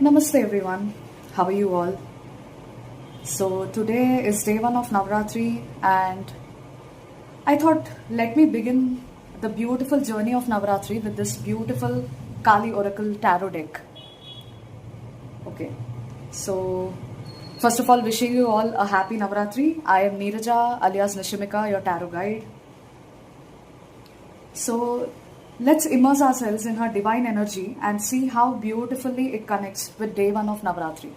Namaste everyone, how are you all? So today is day 1 of Navaratri and I thought let me begin the beautiful journey of Navaratri with this beautiful Kali Oracle Tarot deck. Okay, so first of all wishing you all a happy Navaratri. I am Neeraja alias Nishimika, your tarot guide. So let's immerse ourselves in her divine energy and see how beautifully it connects with day 1 of Navaratri.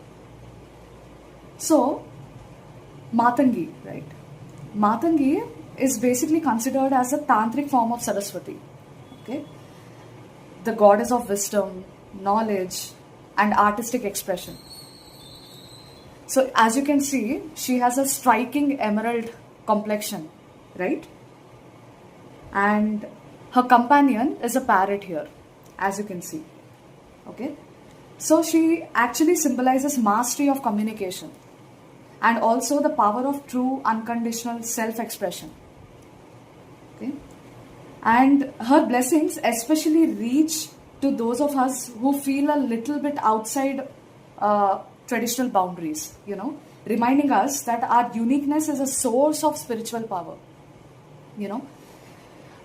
So, Matangi, right? Matangi is basically considered as a tantric form of Saraswati. Okay? The goddess of wisdom, knowledge, and artistic expression. So, as you can see, she has a striking emerald complexion, right? And her companion is a parrot here, as you can see. Okay? So she actually symbolizes mastery of communication and also the power of true unconditional self-expression. Okay? And her blessings especially reach to those of us who feel a little bit outside traditional boundaries, reminding us that our uniqueness is a source of spiritual power.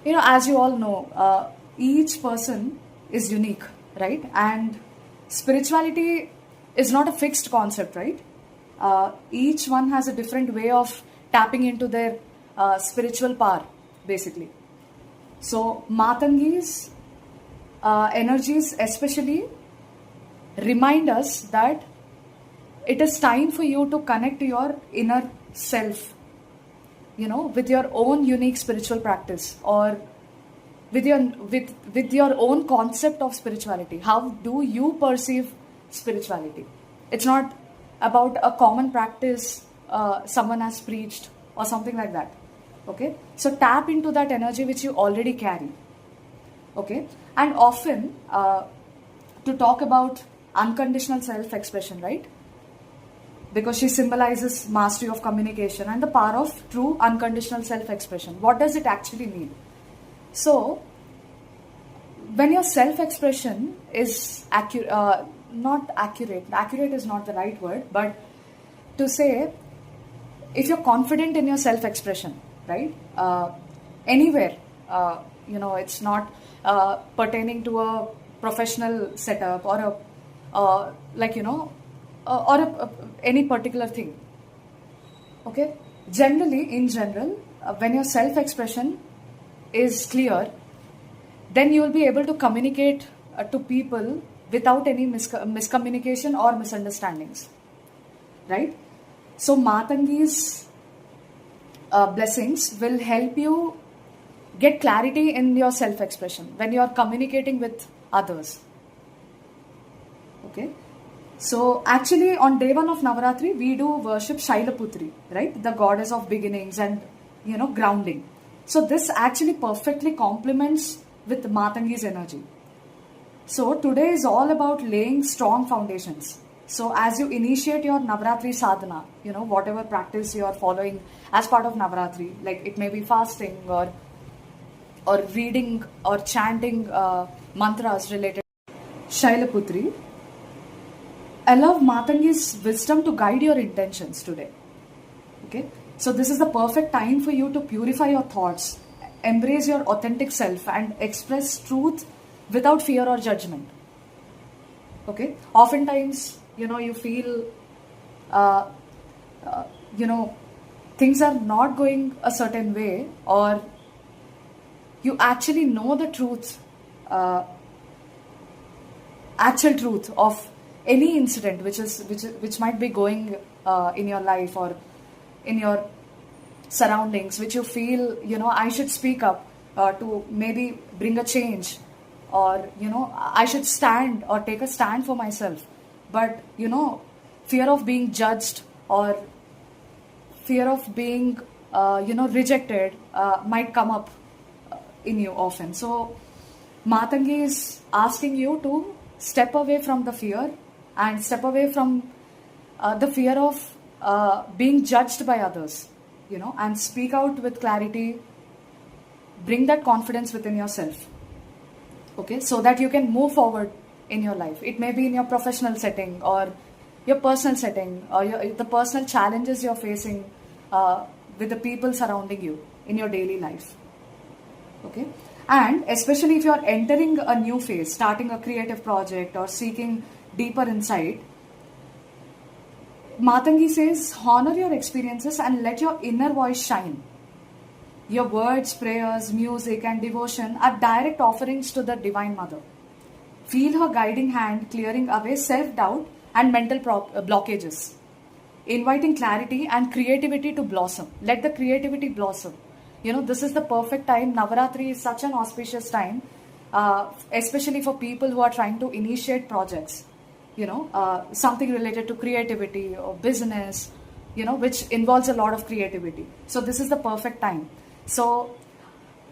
As you all know, each person is unique, right? And spirituality is not a fixed concept, right? Each one has a different way of tapping into their spiritual power, basically. So, Matangi's energies especially remind us that it is time for you to connect to your inner self, with your own unique spiritual practice or with your own concept of spirituality. How do you perceive spirituality? It's not about a common practice someone has preached or something like that. Okay, so tap into that energy which you already carry. Okay, and often to talk about unconditional self-expression, right? Because she symbolizes mastery of communication and the power of true unconditional self-expression. What does it actually mean? So, when your self-expression is not accurate is not the right word, but to say, if you're confident in your self-expression, right? Anywhere, it's not pertaining to a professional setup or any particular thing. Okay, in general, when your self-expression is clear, then you will be able to communicate to people without any miscommunication or misunderstandings, right? So Matangi's blessings will help you get clarity in your self-expression when you are communicating with others. Okay. So actually on day 1 of Navaratri, we do worship Shailaputri, right? The goddess of beginnings and, grounding. So this actually perfectly complements with Matangi's energy. So today is all about laying strong foundations. So as you initiate your Navaratri sadhana, whatever practice you are following as part of Navaratri, like it may be fasting or reading or chanting mantras related to Shailaputri, allow Matangi's wisdom to guide your intentions today. Okay? So this is the perfect time for you to purify your thoughts, embrace your authentic self and express truth without fear or judgment. Okay? Oftentimes, you feel, things are not going a certain way, or you actually know the truth, actual truth of any incident which might be going in your life or in your surroundings, which you feel, I should speak up to maybe bring a change, or I should stand or take a stand for myself. But fear of being judged or fear of being rejected might come up in you often. So Matangi is asking you to step away from the fear and step away from the fear of being judged by others, and speak out with clarity, bring that confidence within yourself, okay, so that you can move forward in your life. It may be in your professional setting or your personal setting, or the personal challenges you're facing with the people surrounding you in your daily life. Okay, and especially if you're entering a new phase, starting a creative project or seeking deeper insight, Matangi says, honor your experiences and let your inner voice shine. Your words, prayers, music, and devotion are direct offerings to the Divine Mother. Feel her guiding hand clearing away self-doubt and mental blockages, inviting clarity and creativity to blossom. Let the creativity blossom. This is the perfect time. Navaratri is such an auspicious time, especially for people who are trying to initiate projects. Something related to creativity or business, which involves a lot of creativity. So this is the perfect time. So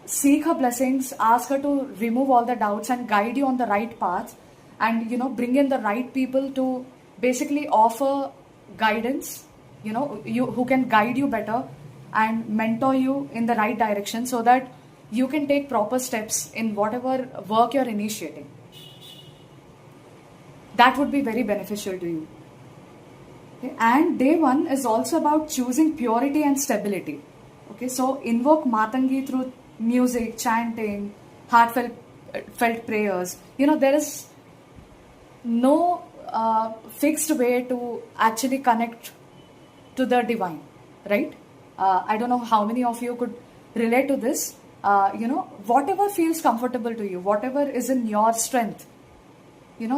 seek her blessings, ask her to remove all the doubts and guide you on the right path, and bring in the right people to basically offer guidance, who can guide you better and mentor you in the right direction so that you can take proper steps in whatever work you're initiating. That would be very beneficial to you. Okay? And day 1 is also about choosing purity and stability. Okay, so invoke Matangi through music, chanting, heartfelt prayers. There is no fixed way to actually connect to the divine, right? I don't know how many of you could relate to this. Whatever feels comfortable to you, whatever is in your strength,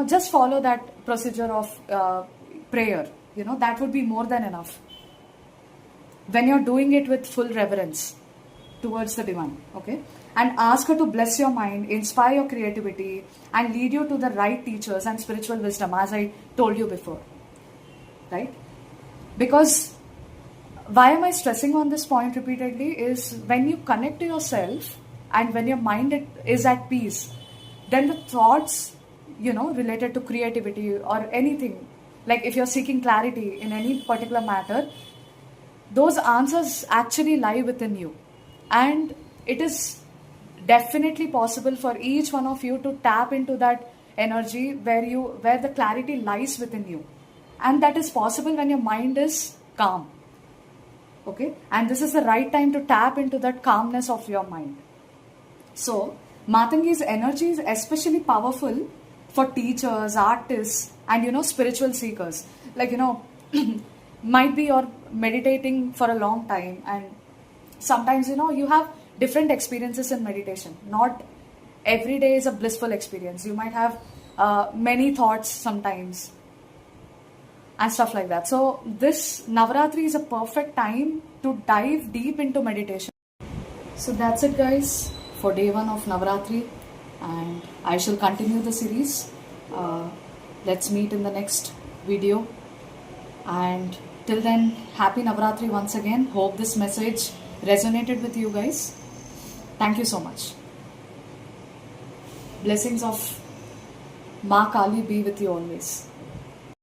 just follow that procedure of prayer. That would be more than enough. When you're doing it with full reverence towards the divine, okay? And ask her to bless your mind, inspire your creativity, and lead you to the right teachers and spiritual wisdom, as I told you before, right? Because why am I stressing on this point repeatedly is when you connect to yourself and when your mind is at peace, then the thoughts, related to creativity or anything, like if you're seeking clarity in any particular matter, those answers actually lie within you. And it is definitely possible for each one of you to tap into that energy where the clarity lies within you. And that is possible when your mind is calm. Okay? And this is the right time to tap into that calmness of your mind. So, Matangi's energy is especially powerful for teachers, artists, and spiritual seekers. Like, might be you're meditating for a long time, and sometimes you have different experiences in meditation. Not every day is a blissful experience. You might have many thoughts sometimes and stuff like that. So this Navaratri is a perfect time to dive deep into meditation. So that's it, guys, for day 1 of Navaratri, and I shall continue the series. Let's meet in the next video, and till then, happy Navaratri once again. Hope this message resonated with you guys. Thank you so much. Blessings of Ma Kali be with you always.